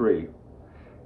3.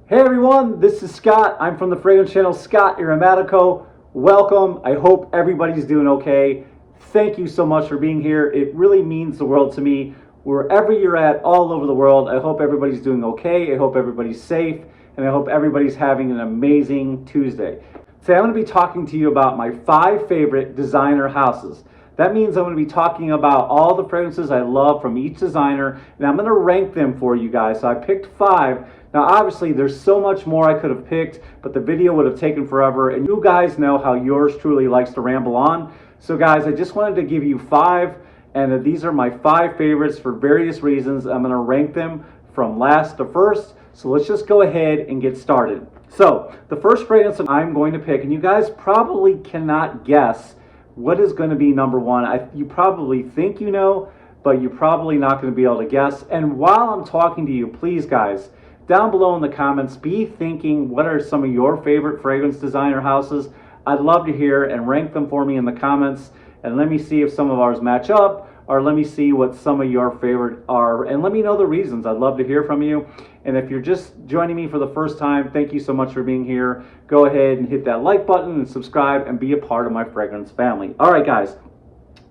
Hey everyone, this is Scott. I'm from the fragrance channel Scott Aromatico. Welcome. I hope everybody's doing okay. Thank you so much for being here. It really means the world to me. Wherever you're at, all over the world, I hope everybody's doing okay. I hope everybody's safe, and I hope everybody's having an amazing Tuesday. Today I'm going to be talking to you about my 5 favorite designer houses. That means I'm going to be talking about all the fragrances I love from each designer, and I'm going to rank them for you guys. So I picked 5. Now obviously there's so much more I could have picked, but the video would have taken forever, and you guys know how yours truly likes to ramble on. So guys, I just wanted to give you 5, and these are my 5 favorites for various reasons. I'm going to rank them from last to first. So let's just go ahead and get started. So the first fragrance that I'm going to pick, and you guys probably cannot guess what is going to be number 1. You probably think you know, but you're probably not going to be able to guess. And while I'm talking to you, please guys, down below in the comments, be thinking what are some of your favorite fragrance designer houses. I'd love to hear, and rank them for me in the comments, and let me see if some of ours match up, or let me see what some of your favorite are, and let me know the reasons. I'd love to hear from you. And if you're just joining me for the first time, thank you so much for being here. Go ahead and hit that like button and subscribe and be a part of my fragrance family. All right, guys.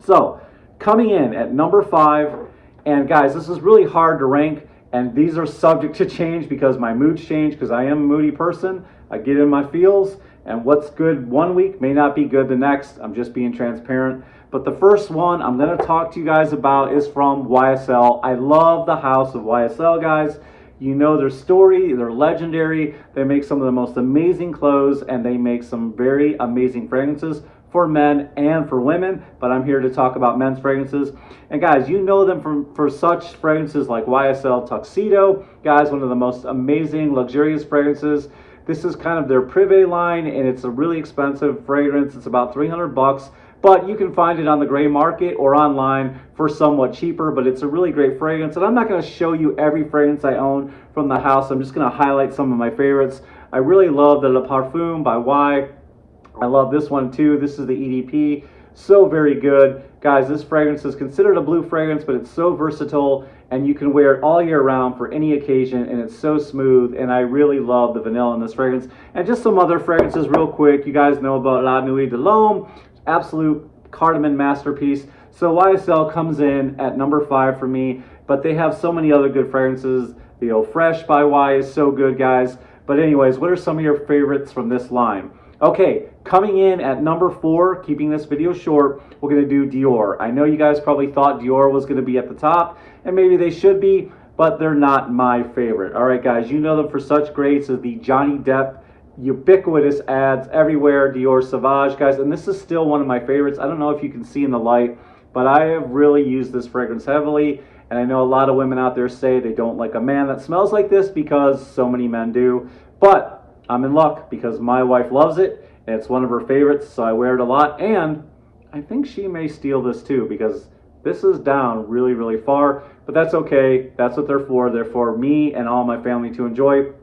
So coming in at number 5, and guys, this is really hard to rank, and these are subject to change because my moods change, because I am a moody person. I get in my feels, and what's good one week may not be good the next. I'm just being transparent. But the first one I'm going to talk to you guys about is from YSL. I love the house of YSL, guys. You know their story, they're legendary. They make some of the most amazing clothes, and they make some very amazing fragrances for men and for women, but I'm here to talk about men's fragrances. And guys, you know them for such fragrances like YSL Tuxedo. Guys, one of the most amazing, luxurious fragrances. This is kind of their Privé line, and it's a really expensive fragrance. It's about $300, but you can find it on the gray market or online for somewhat cheaper, but it's a really great fragrance. And I'm not going to show you every fragrance I own from the house. I'm just going to highlight some of my favorites. I really love the Le Parfum by Y. I love this one too. This is the EDP. So very good. Guys, this fragrance is considered a blue fragrance, but it's so versatile, and you can wear it all year round for any occasion, and it's so smooth, and I really love the vanilla in this fragrance. And just some other fragrances real quick. You guys know about La Nuit de l'Homme, absolute cardamom masterpiece. So YSL comes in at number 5 for me, but they have so many other good fragrances. The Eau Fraiche by Y is so good, guys. But anyways, what are some of your favorites from this line? Okay, coming in at number 4, keeping this video short, we're going to do Dior. I know you guys probably thought Dior was going to be at the top, and maybe they should be, but they're not my favorite. All right, guys, you know them for such greats as the Johnny Depp ubiquitous ads everywhere, Dior Sauvage, guys, and this is still one of my favorites. I don't know if you can see in the light, but I have really used this fragrance heavily, and I know a lot of women out there say they don't like a man that smells like this because so many men do, but I'm in luck because my wife loves it, and it's one of her favorites, so I wear it a lot, and I think she may steal this too because this is down really, really far, but that's okay. That's what they're for. They're for me and all my family to enjoy.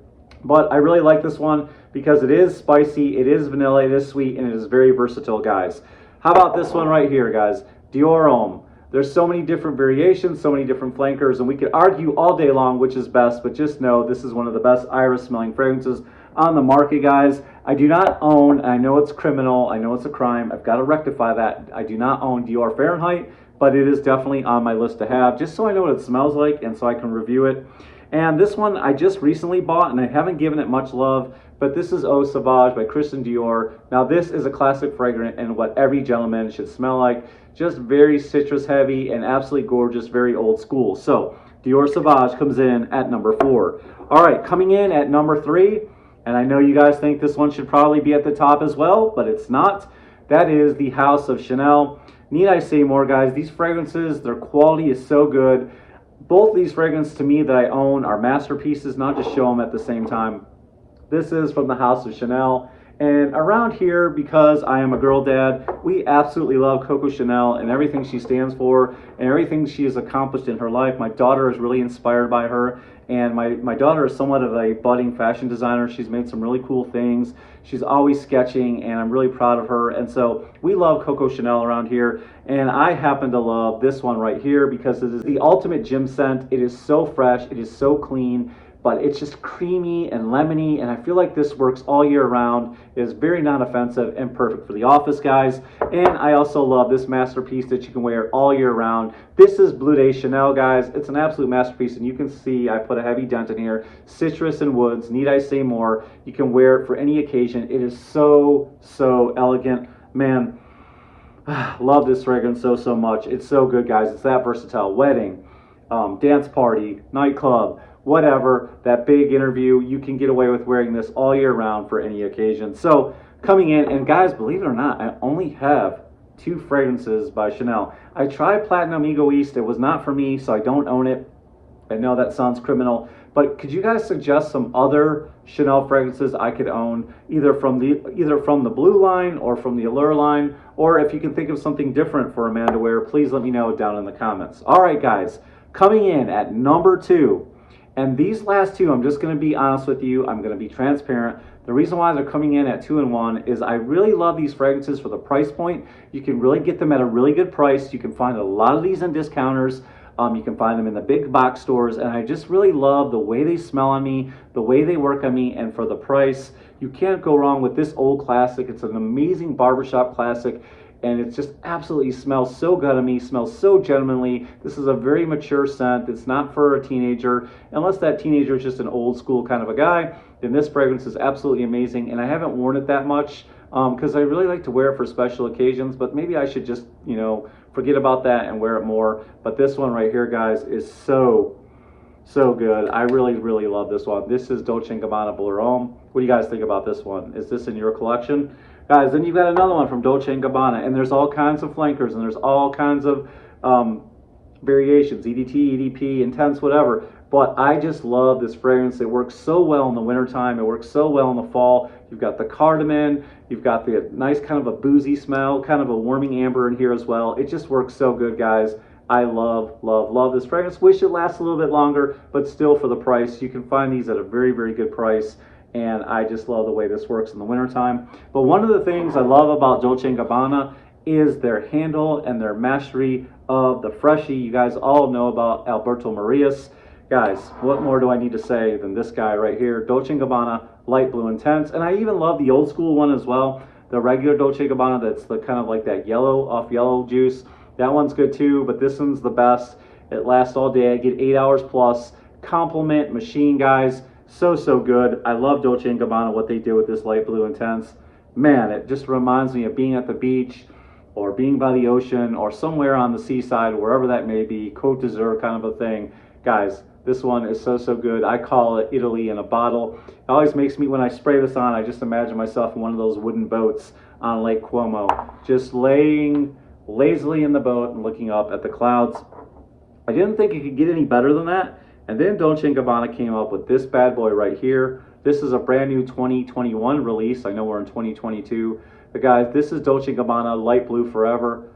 But I really like this one because it is spicy, it is vanilla, it is sweet, and it is very versatile, guys. How about this one right here, guys? Dior Homme. There's so many different variations, so many different flankers, and we could argue all day long which is best, but just know this is one of the best iris smelling fragrances on the market, guys. I do not own, I know it's criminal, I know it's a crime, I've got to rectify that. I do not own Dior Fahrenheit, but it is definitely on my list to have, just so I know what it smells like and so I can review it. And this one I just recently bought, and I haven't given it much love, but this is Eau Sauvage by Christian Dior. Now this is a classic fragrance and what every gentleman should smell like. Just very citrus heavy and absolutely gorgeous, very old school. So Dior Sauvage comes in at number 4. All right, coming in at number 3, and I know you guys think this one should probably be at the top as well, but it's not. That is the House of Chanel. Need I say more, guys? These fragrances, their quality is so good. Both these fragrances to me that I own are masterpieces, not just show them at the same time. This is from the House of Chanel. And around here, because I am a girl dad, we absolutely love Coco Chanel and everything she stands for and everything she has accomplished in her life. My daughter is really inspired by her, and my daughter is somewhat of a budding fashion designer. She's made some really cool things. She's always sketching, and I'm really proud of her. And so we love Coco Chanel around here, and I happen to love this one right here because it is the ultimate gym scent. It is so fresh, it is so clean, but it's just creamy and lemony, and I feel like this works all year round. It is very non-offensive and perfect for the office, guys. And I also love this masterpiece that you can wear all year round. This is Bleu de Chanel, guys. It's an absolute masterpiece, and you can see I put a heavy dent in here. Citrus and woods, need I say more? You can wear it for any occasion. It is so, so elegant. Man, love this fragrance so, so much. It's so good, guys. It's that versatile. Wedding, dance party, nightclub, whatever, that big interview, you can get away with wearing this all year round for any occasion. So coming in, and guys, believe it or not, I only have 2 fragrances by Chanel. I tried Platinum Egoiste. It was not for me, so I don't own it. I know that sounds criminal, but could you guys suggest some other Chanel fragrances I could own, either from the Blue line or from the Allure line, or if you can think of something different for a man to wear, please let me know down in the comments. All right, guys, coming in at number 2, and these last 2, I'm just going to be honest with you, I'm going to be transparent. The reason why they're coming in at 2 and 1 is I really love these fragrances for the price point. You can really get them at a really good price. You can find a lot of these in discounters. You can find them in the big box stores, and I just really love the way they smell on me, the way they work on me, and for the price, you can't go wrong with this old classic. It's an amazing barbershop classic, and it just absolutely smells so good on me, smells so gentlemanly. This is a very mature scent. It's not for a teenager, unless that teenager is just an old school kind of a guy, then this fragrance is absolutely amazing, and I haven't worn it that much because I really like to wear it for special occasions, but maybe I should just, you know, forget about that and wear it more. But this one right here, guys, is so good. I really, really love this one. This is Dolce&Gabbana Bleu Homme. What do you guys think about this one? Is this in your collection? Guys, then you've got another one from Dolce&Gabbana, and there's all kinds of flankers, and there's all kinds of variations, EDT, EDP, intense, whatever. But I just love this fragrance. It works so well in the wintertime. It works so well in the fall. You've got the cardamom. You've got the nice kind of a boozy smell, kind of a warming amber in here as well. It just works so good, guys. I love, love, love this fragrance. Wish it lasts a little bit longer, but still for the price. You can find these at a very, very good price. And I just love the way this works in the wintertime. But one of the things I love about Dolce&Gabbana is their handle and their mastery of the freshie. You guys all know about Alberto Marias. Guys, what more do I need to say than this guy right here, Dolce&Gabbana Light Blue Intense. And I even love the old school one as well, the regular Dolce&Gabbana that's the kind of like that yellow, off yellow juice. That one's good too, but this one's the best. It lasts all day. I get 8 hours plus. Compliment machine, guys. So, so good. I love Dolce&Gabbana, what they did with this Light Blue Intense. Man, it just reminds me of being at the beach or being by the ocean or somewhere on the seaside, wherever that may be, Côte d'Azur kind of a thing. Guys, this one is so, so good. I call it Italy in a bottle. It always makes me, when I spray this on, I just imagine myself in one of those wooden boats on Lake Como, just laying lazily in the boat and looking up at the clouds. I didn't think it could get any better than that. And then Dolce&Gabbana came up with this bad boy right here. This is a brand new 2021 release. I know we're in 2022. But guys, this is Dolce&Gabbana Light Blue Forever.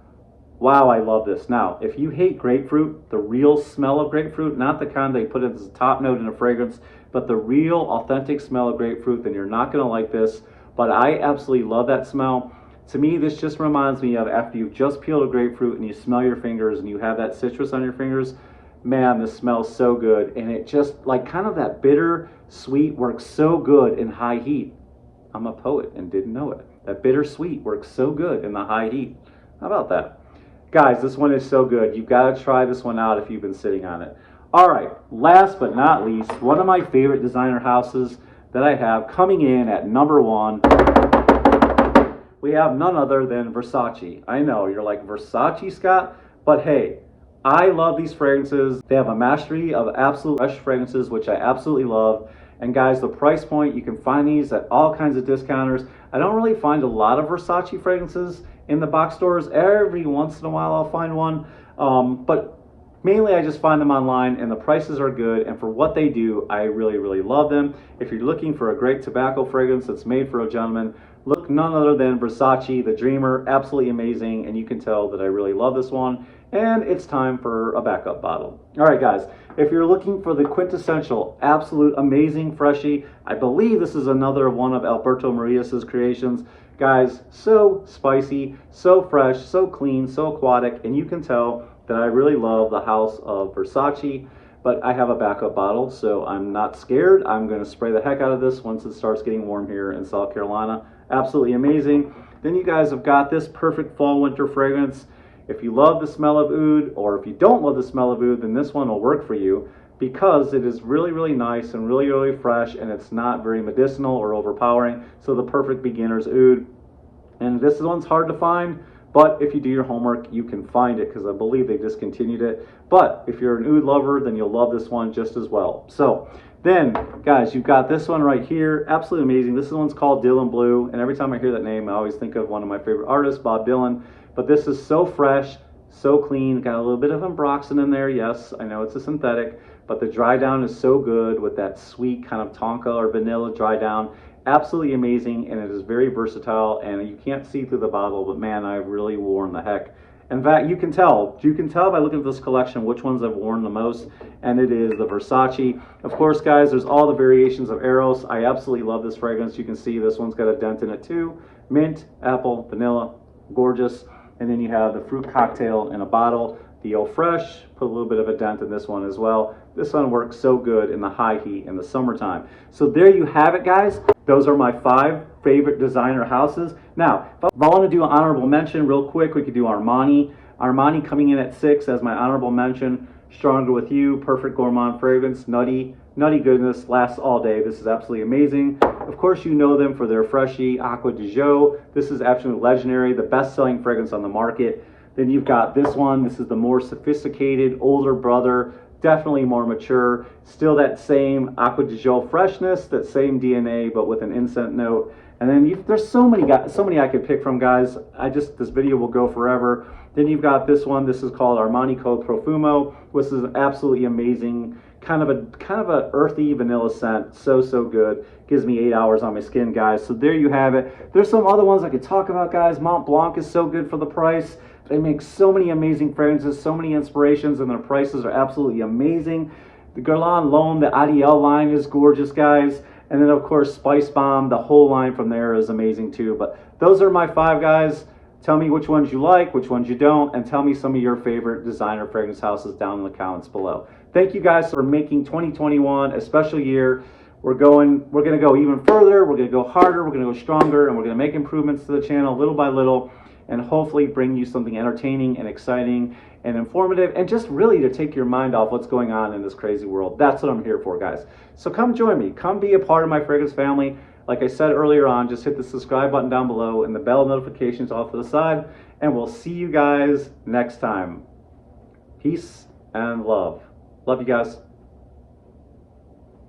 Wow, I love this. Now, if you hate grapefruit, the real smell of grapefruit, not the kind they put as a top note in a fragrance, but the real authentic smell of grapefruit, then you're not going to like this. But I absolutely love that smell. To me, this just reminds me of after you've just peeled a grapefruit and you smell your fingers and you have that citrus on your fingers. Man, this smells so good. And it just, like, kind of that bitter sweet works so good in high heat. I'm a poet and didn't know it. That bitter sweet works so good in the high heat. How about that? Guys, this one is so good. You've got to try this one out if you've been sitting on it. All right, last but not least, one of my favorite designer houses that I have coming in at number 1. We have none other than Versace. I know, you're like, Versace, Scott? But hey, I love these fragrances. They have a mastery of absolute fresh fragrances, which I absolutely love. And guys, the price point, you can find these at all kinds of discounters. I don't really find a lot of Versace fragrances in the box stores. Every once in a while I'll find one, but mainly I just find them online, and the prices are good, and for what they do, I really, really love them. If you're looking for a great tobacco fragrance that's made for a gentleman, look none other than Versace, the Dreamer. Absolutely amazing, and you can tell that I really love this one, and it's time for a backup bottle. All right, guys, if you're looking for the quintessential, absolute amazing freshie, I believe this is another one of Alberto Marias's creations. Guys, so spicy, so fresh, so clean, so aquatic, and you can tell that I really love the house of Versace. but I have a backup bottle, so I'm not scared. I'm going to spray the heck out of this once it starts getting warm here in South Carolina. Absolutely amazing. Then you guys have got this perfect fall winter fragrance. If you love the smell of oud, or if you don't love the smell of oud, then this one will work for you, because it is really, really nice and really, really fresh, and it's not very medicinal or overpowering. So the perfect beginner's oud. And this one's hard to find, but if you do your homework, you can find it, because I believe they discontinued it. But if you're an oud lover, then you'll love this one just as well. So then, guys, you've got this one right here. Absolutely amazing. This one's called Dylan Blue, and every time I hear that name, I always think of one of my favorite artists, Bob Dylan. But this is so fresh, so clean. Got a little bit of ambroxan in there. Yes, I know it's a synthetic, but the dry down is so good with that sweet kind of tonka or vanilla dry down. Absolutely amazing, and it is very versatile, and you can't see through the bottle, but man, I've really worn the heck. In fact, you can tell by looking at this collection which ones I've worn the most, and it is the Versace. Of course, guys, there's all the variations of Eros. I absolutely love this fragrance. You can see this one's got a dent in it too. Mint, apple, vanilla, gorgeous. And then you have the fruit cocktail in a bottle. The Eau Fraiche, put a little bit of a dent in this one as well. This one works so good in the high heat in the summertime. So there you have it, guys. Those are my 5 favorite designer houses. Now, if I want to do an honorable mention real quick, we could do Armani. Armani coming in at 6 as my honorable mention. Stronger With You, perfect gourmand fragrance, nutty goodness, lasts all day. This is absolutely amazing. Of course, you know them for their Freshie Aqua di Gio. This is absolutely legendary, the best-selling fragrance on the market. Then you've got this one. This is the more sophisticated, older brother, definitely more mature. Still that same Aqua di Gio freshness, that same DNA, but with an incense note. And then there's so many I could pick from, guys. This video will go forever. Then you've got this one. This is called Aromatico Profumo. This is absolutely amazing. Kind of a earthy vanilla scent. So good. Gives me 8 hours on my skin, guys. So there you have it. There's some other ones I could talk about, guys. Mont Blanc is so good for the price. They make so many amazing fragrances, so many inspirations, and their prices are absolutely amazing. The Guerlain L'Homme, the IDL line is gorgeous, guys. And then, of course, Spice Bomb, the whole line from there is amazing too. But those are my 5, guys. Tell me which ones you like, which ones you don't, and tell me some of your favorite designer fragrance houses down in the comments below. Thank you guys for making 2021 a special year. We're going to go even further. We're going to go harder. We're going to go stronger, and we're going to make improvements to the channel little by little, and hopefully bring you something entertaining and exciting and informative, and just really to take your mind off what's going on in this crazy world. That's what I'm here for, guys. So come join me. Come be a part of my fragrance family. Like I said earlier on, just hit the subscribe button down below and the bell notifications off to the side, and we'll see you guys next time. Peace and love. Love you guys.